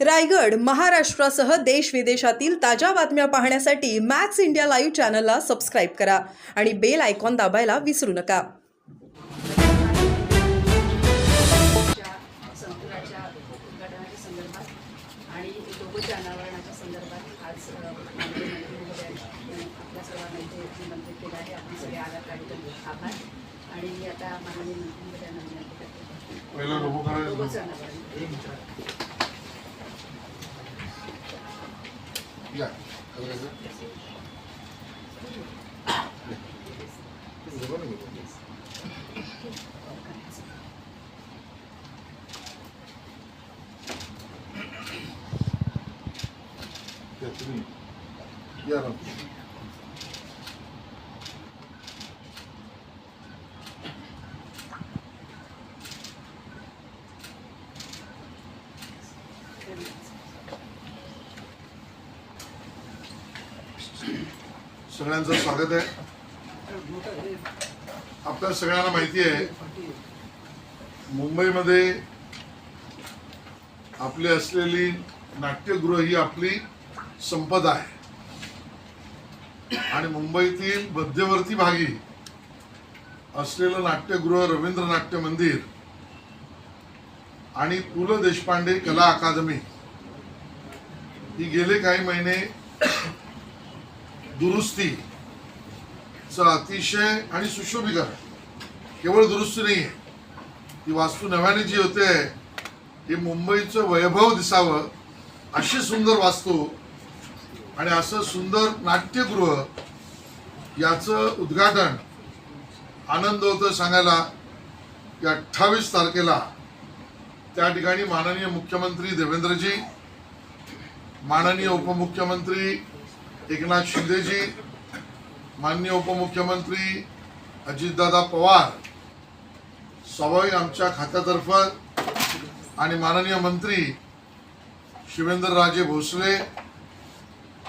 रायगड महाराष्ट्रासह देश विदेशातील ताज्या बातम्या पाहण्यासाठी मॅक्स इंडिया लाईव्ह चॅनलला सबस्क्राईब करा आणि बेल आयकॉन दाबायला विसरू नका. संकुलाच्या उद्घाटनाच्या संदर्भात आणि दोघांच्या अनावरणाच्या संदर्भात आज माननीय मंत्री महोदयांनी आपल्या सर्वांना इथे निमंत्रित केलं आहे. आपण सगळे आला कार्यक्रम आभार. आणि मी आता माननीय मंत्री महोदयांना विनंती करते दोघंचं अनावरण. सगळ्यांचं स्वागत आहे. आपल्या सगळ्यांना माहिती आहे मुंबईमध्ये आपली असलेली नाट्यगृह ही आपली संपदा आहे आणि मुंबईतील मध्यवर्ती भागी असलेलं नाट्यगृह रवींद्र नाट्य मंदिर आणि पु ल देशपांडे कला अकादमी ही गेले काही महिने दुरुस्तीचं अतिशय आणि सुशोभीकरण, केवळ दुरुस्ती नाही आहे, ती वास्तू नव्याने जी होते हे मुंबईचं वैभव दिसावं अशी सुंदर वास्तू आणि असं सुंदर नाट्यगृह याचं उद्घाटन आनंद होतं सांगायला की 28 तारखेला त्या ठिकाणी माननीय मुख्यमंत्री देवेंद्रजी, माननीय उपमुख्यमंत्री एकनाथ शिंदेजी, माननीय उपमुख्यमंत्री अजितदादा पवार, स्वाभाविक आमच्या खात्यातर्फे आणि माननीय मंत्री शिवेंद्रराजे भोसले,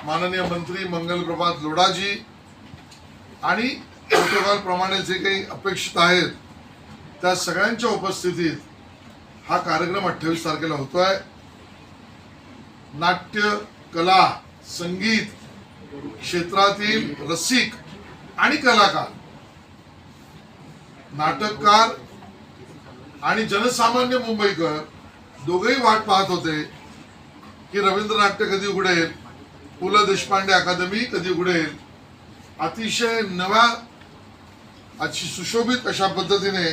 माननीय मंत्री मंगलप्रभात लोढाजी आणि प्रोटोकॉल प्रमाणे जे काही अपेक्षित आहेत त्या सगळ्यांच्या उपस्थितीत हा कार्यक्रम 28 तारखेला होतोय. नाट्य, कला, संगीत क्षेत्रातील रसिक आणि कलाकार, नाटककार आणि जनसामान्य मुंबईकर दोघेही वाट पाहत होते की रवींद्र नाट्य कधी उघडेल, पु ल देशपांडे अकादमी कधी उघडेल. अतिशय नव्या अशी सुशोभित अशा पद्धतीने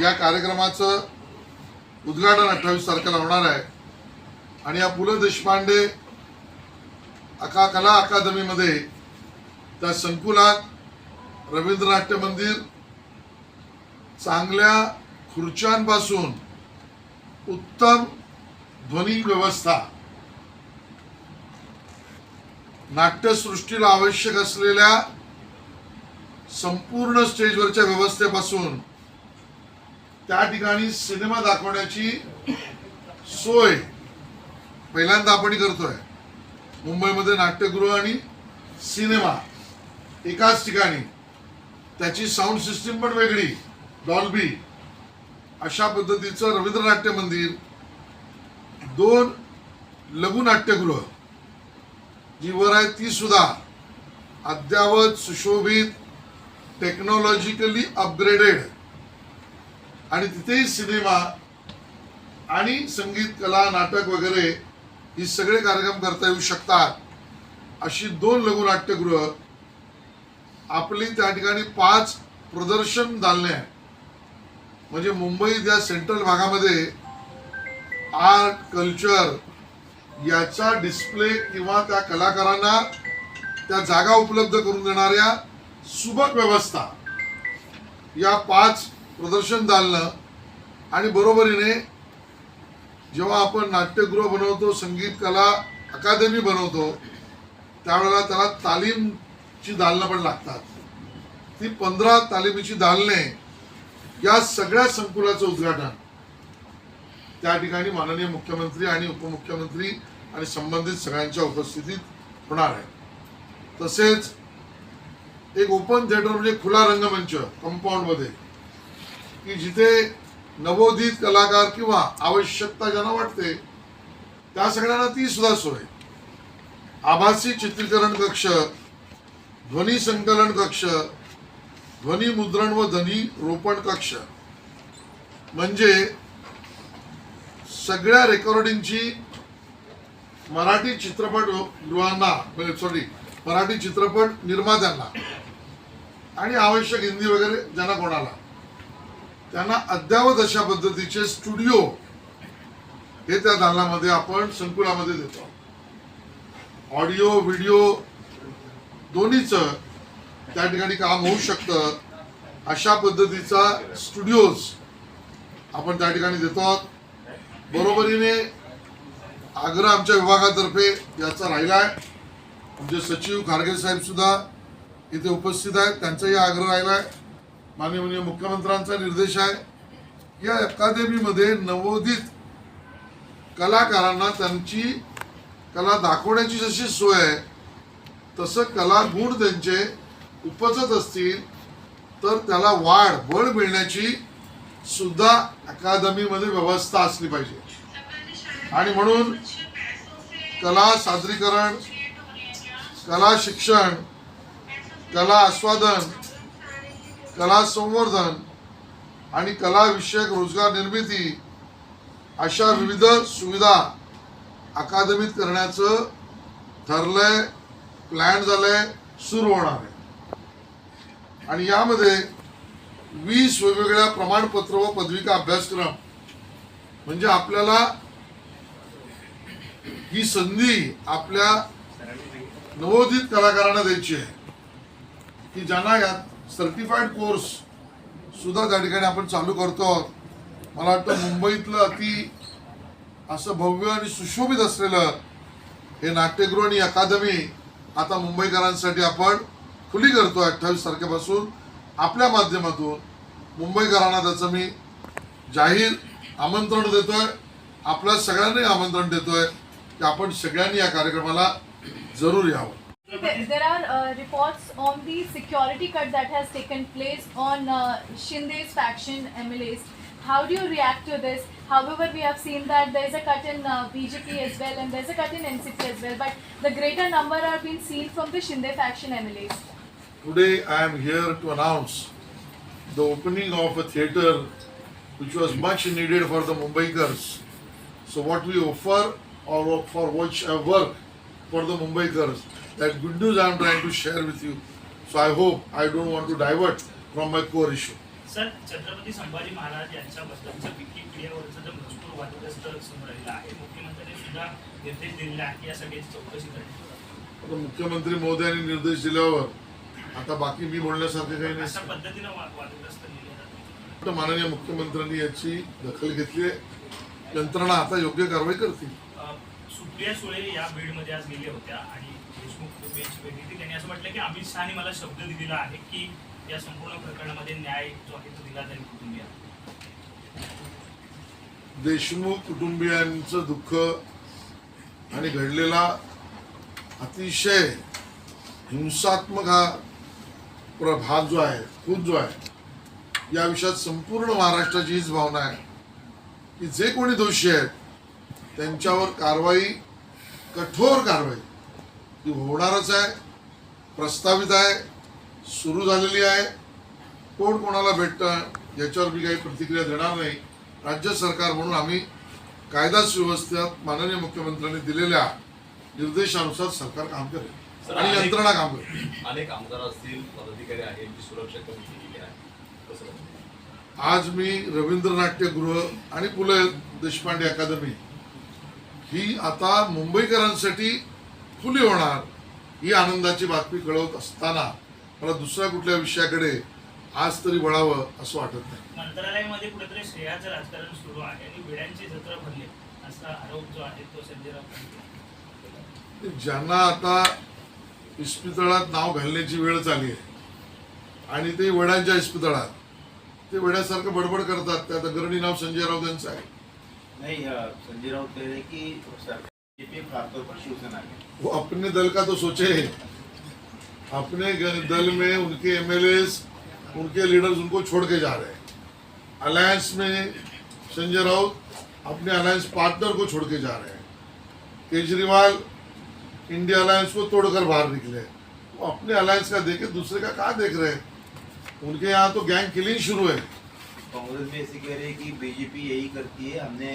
या कार्यक्रमाचं उद्घाटन 28 तारखेला होणार आहे. आणि या पु ल देशपांडे कला अकादमीमध्ये त्या संकुलात रवींद्र नाट्य मंदिर, चांगल्या खुर्च्यांपासून उत्तम ध्वनी व्यवस्था, नाट्यसृष्टीला आवश्यक असलेल्या संपूर्ण स्टेजवरच्या व्यवस्थेपासून त्या ठिकाणी सिनेमा दाखवण्याची सोय पहिल्यांदा आपण करतोय. मुंबईमध्ये नाट्यगृह आणि सिनेमा एकाच ठिकाणी, त्याची साऊंड सिस्टीम पण वेगळी, डॉल्बी, अशा पद्धतीचं रवींद्र नाट्य मंदिर, 2 लघु नाट्यगृह जी वर आहे ती सुद्धा अद्यावत सुशोभित, टेक्नॉलॉजिकली अपग्रेडेड, आणि तिथेही सिनेमा आणि संगीत, कला, नाटक वगैरे ही सगळे कार्यक्रम करता येऊ शकतात. अशी 2 लघु नाट्यगृह, आपली त्या ठिकाणी 5 प्रदर्शन दालने आहेत. म्हणजे मुंबईत या सेंट्रल भागामध्ये आर्ट, कल्चर याचा डिस्प्ले किंवा त्या कलाकारांना त्या जागा उपलब्ध करून देणाऱ्या सुबक व्यवस्था, या 5 प्रदर्शन दालनं. आणि बरोबरीने जेव्हा आपण नाट्यगृह बनवतो, संगीत कला अकादमी बनवतो, त्यावेळेला त्याला तालीमची दालनं पण लागतात. ती 15 तालिमीची दालने, या सगळ्या संकुलाचं उद्घाटन त्या ठिकाणी माननीय मुख्यमंत्री आणि उपमुख्यमंत्री आणि संबंधित सगळ्यांच्या उपस्थितीत होणार आहे. तसेच एक ओपन थिएटर म्हणजे खुला रंगमंच कंपाऊंड मध्ये, की जिथे नवोदित कलाकार किंवा आवश्यकता ज्यांना वाटते त्या सगळ्यांना ती सुद्धा सोय. आभासी चित्रीकरण कक्ष, ध्वनी संकलन कक्ष, ध्वनी मुद्रण व ध्वनी रोपण कक्ष, म्हणजे सगळ्या रेकॉर्डिंगची मराठी चित्रपट गृहांना, मराठी चित्रपट निर्मात्यांना आणि आवश्यक हिंदी वगैरे ज्यांना कोणाला, त्यांना अद्ययावत अशा पद्धतीचे स्टुडिओ हे त्या दालनामध्ये आपण संकुलामध्ये देतो. ऑडिओ व्हिडिओ दोन्हीचं त्या ठिकाणी काम होऊ शकतं अशा पद्धतीचा स्टुडिओज आपण त्या ठिकाणी देतो आहोत. बरोबरीने आग्रह आमच्या विभागातर्फे याचा राहिला आहे. आमचे सचिव खारगे साहेब सुद्धा इथे उपस्थित आहेत, त्यांचाही आग्रह राहिला आहे. माननीय मुख्यमंत्र्यांचा निर्देश आहे या अकादमीमध्ये नवोदित कलाकारांना त्यांची कला दाखवण्याची जशी सोय आहे तसं कला गुण त्यांचे उपजत असतील तर त्याला बळ मिळण्याची सुद्धा अकादमीमध्ये व्यवस्था असली पाहिजे. आणि म्हणून कला सादरीकरण, कला शिक्षण, कला आस्वादन, कला संवर्धन आणि कला विषयक रोजगार निर्मिती अशा विविध सुविधा अकादमीत करण्याचं ठरलंय, प्लॅन झालंय, सुरू होणार आहे. आणि यामध्ये 20 वेगवेगळ्या प्रमाणपत्र व पदविका अभ्यासक्रम, म्हणजे आपल्याला ही संधी आपल्या नवोदित कलाकारांना द्यायची आहे की ज्यांना यात सर्टिफाईड कोर्स सुद्धा त्या ठिकाणी आपण चालू करतो. मला वाटतं मुंबईतलं अति असं भव्य आणि सुशोभित असलेलं हे नाट्यगृह आणि अकादमी आता मुंबईकरांसाठी आपण खुली करतोय. 28 तारखेपासून आपल्या माध्यमातून मुंबईकरांना त्याचं मी जाहीर आमंत्रण देतोय. आपल्या सगळ्यांनाही आमंत्रण देतोय की आपण सगळ्यांनी या कार्यक्रमाला जरूर यावं. There are reports on the security cut that has taken place on Shinde's faction MLAs. How do you react to this? However, we have seen that there is a cut in BJP as well and there is a cut in NCP as well. But the greater number are being seen from the Shinde faction MLAs. Today I am here to announce the opening of a theatre which was much needed for the Mumbaikars. So what we offer or for which I work for the Mumbaikars, that good news I am trying to share with you. So I hope I don't want to divert from my core issue. Sir, Chhatrapati Sambhaji Maharaj यांच्याबद्दलचं विकिपीडियावरचं जो मजकूर वादग्रस्त समोर आलेला आहे, मुख्यमंत्र्यांनी सुद्धा निर्देश दिलेला आहे की या सगळ्याची चौकशी करण्यात. आता मुख्यमंत्री महोदयांनी निर्देश दिल्यावर आता बाकी मी बोलण्यासारखे काही अशा नाही. पद्धतीनं वादग्रस्त लिहिले जाते. तर माननीय मुख्यमंत्र्यांनी याची दखल घेतली आहे. यंत्रणा आता योग्य कारवाई करतील. सुप्रिया सुळे या बीडमध्ये आज गेल्या होत्या आणि देशमुख कुटुंबियांची भेट घेतली. त्यांनी असं म्हटलं की अमित शहानी मला शब्द दिलेला आहे की या संपूर्ण प्रकरणामध्ये न्याय जो आहे तो दिला जाईल कुटुंबियांना. देशमुख कुटुंबियांचं दुःख आणि घडलेला अतिशय हिंसात्मक हा प्रभाग जो आहे, खून जो आहे, या विषयात संपूर्ण महाराष्ट्राची हीच भावना आहे की जे कोणी दोषी आहेत त्यांच्यावर कारवाई, कठोर कारवाई ही होणारच आहे, प्रस्तावित आहे, सुरू झालेली आहे. कोण कोणाला भेटतं याच्यावर मी काही प्रतिक्रिया देणार नाही. राज्य सरकार म्हणून आम्ही कायदा सुव्यवस्थेत माननीय मुख्यमंत्र्यांनी दिलेल्या निर्देशानुसार सरकार काम करेल आणि यंत्रणा काम करेल. अनेक आमदार असतील, पदाधिकारी आहेत, यांची सुरक्षा कमी केलेली आहे. कसं बघता? आज मी रवींद्र नाट्यगृह आणि पु ल देशपांडे अकादमी ही आता मुंबईकरांसाठी खुली होणार ही आनंदाची बातमी कळवत असताना मला दुसऱ्या कुठल्या विषयाकडे आज तरी वळावं असं वाटत नाही. मंत्रालयामध्ये कुठेतरी श्रेयाचं राजकारण सुरू आहे आणि वेड्यांची जत्रा भरली असा आरोप जो आहे तो संजय राऊत. ज्यांना आता इस्पितळात नाव घालण्याची वेळ झाली आहे आणि ते वड्यांच्या इस्पितळात ते वेड्यासारखं बडबड करतात, त्यात अग्रणी नाव संजय राऊत यांचं आहे. नहीं संजय राउत कह रहे कि बीजेपी खासतौर पर शिवसेना में वो अपने दल का तो सोचे, अपने दल में उनके एमएलएस, उनके लीडर्स उनको छोड़ के जा रहे हैं. अलायंस में संजय राउत अपने अलायंस पार्टनर को छोड़ के जा रहे हैं. केजरीवाल इंडिया अलायंस को तोड़कर बाहर निकले, वो अपने अलायंस का देखे, दूसरे का कहाँ देख रहे हैं। उनके यहाँ तो गैंग किलिंग शुरू है। कांग्रेस भी ऐसे कह रही है कि बीजेपी यही करती है, हमने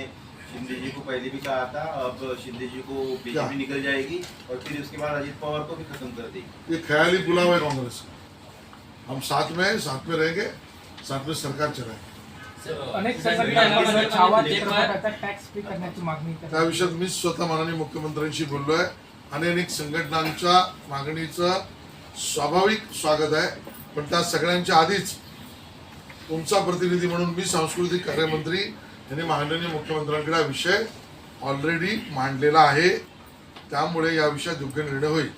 शिंदे जी को पहले भी कहा था, अब शिंदे जी को क्या? बीजेपी निकल जाएगी और फिर उसके बाद अजित पवार को भी खत्म कर देगी। ये ख्याली पुलाव है कांग्रेस का। हम साथ में हैं, साथ में रहेंगे, साथ में सरकार चलाएंगे। अनेक संघटना छावा चित्रपटाचा टॅक्स फ्री करण्याची मागणी करतात. त्या विषयात मी स्वतः माननीय मुख्यमंत्र्यांशी बोललोय आणि अनेक संघटनांच्या मागणीचं स्वाभाविक स्वागत आहे, पण त्या सगळ्यांच्या आधीच तुमचा प्रतिनिधी म्हणून मी सांस्कृतिक कार्यमंत्री यांनी माननीय मुख्यमंत्र्यांकडे हा विषय ऑलरेडी मांडलेला आहे, त्यामुळे या विषयात योग्य निर्णय होईल.